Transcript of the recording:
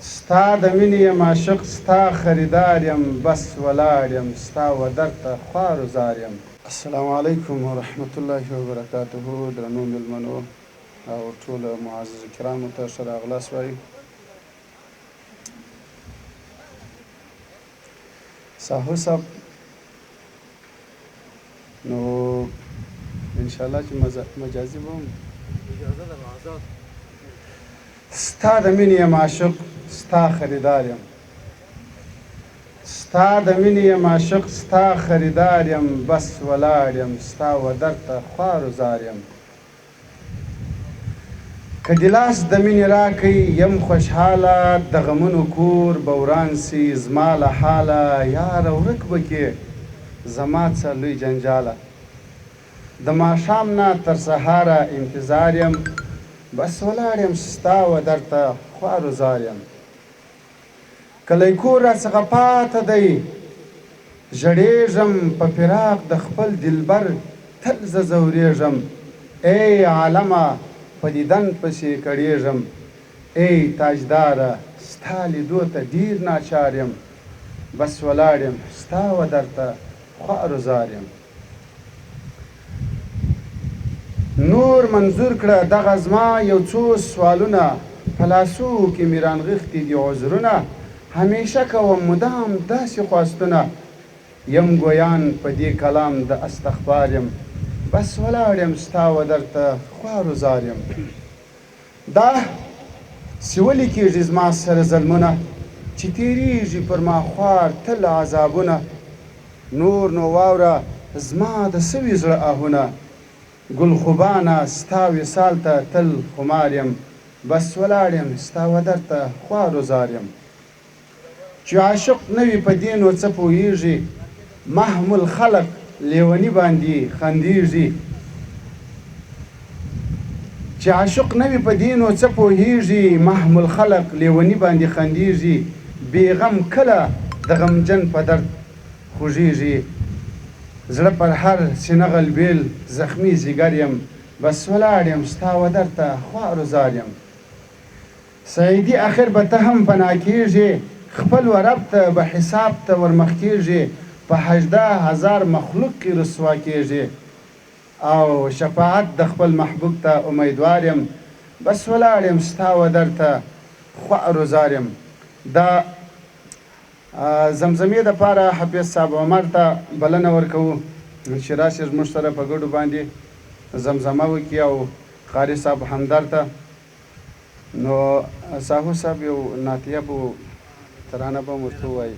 ستا د مینې یم عاشق ستا خریدار یم بس ولاړ یم ستا ودر ته خوار و زار یم. السلام علیکم ورحمت الله وبرکاته. درنو مېلمنو او ټولو معززو کرامو ته ښه راغلاست وایو. ساهو صاحب نو انشاءالله چې مجازي به هم ستا د مینې یم عاشق ستا خریدار یم ستا د مینې یم عاشق ستا خریدار یم بس ولاړ یم ستا ودر ته خوار و زار یم. که دې لاس د مینې راکئ یم خوشحاله د غمونو کور به وران سي زما له حاله یاره ورک به کې زما څه لوی جنجاله. د ماښام نه تر سهاره انتظار یم بس ولاړ یم ستا ودر ته خوار و زار یم. کلی کور راڅخه پاته دی ژړېږم په فراق د خپل دلبر تل زه ځورېږم. ای عالمه په دیدن پسې کړېږم ای تاجداره ستا لیدو ته ډېر ناچار یم بس ولاړ یم ستا ودر ته خوار و زار یم. نور منظور کړه دغه زما یو څو سوالونه په لاسو کې مې رانغښتي دي عذرونه. همیشه کوم مدام داسې خواستونه یم ګویان په دې کلام د استغفار یم بس ولاړ یم ستا ودر ته خوار و زار یم. دا چې ولې کېږي زما سره ظلمونه چې تېرېږي پر ما خوار تل عذابونه. نور نو واوره زما د سوي زړه آهونه ګل خوبانه ستا وصال ته تل خمار یم بس ولاړ یم ستا ودر ته خوار و زار یم. چې عاشق نه وي په دې نو څه پوهېږي محمل خلق لیوني باندې خندېږي. چې عاشق نه وي په دې نو څه پوهېږي محمل خلق لیوني باندې خندېږي. بېغم کله د غمجن په درد خوږېږي زړه پر هر سینه غلبېل زخمي ځیګر یم بس ولاړ یم ستا ودر ته خوار و زار یم. سعیدي اخر به ته هم فنا کېږي خپل ورب ته به حساب ته ورمخ کېږي په 18,000 مخلوق کې رسوا کېږي او شفاعت د خپل محبوب ته امیدوار یم بس ولاړ یم ستا ودر ته خوار و زار یم. دا زمزمې دپاره حفیظ صاحب عمر ته بلنه ورکوو چې راشي زموږ سره په ګډو باندې زمزمه وکړي او قاري صاحب همدرد ته. نو ساهو صاحب یو نعتیه به ترانه به هم ورته ووایي.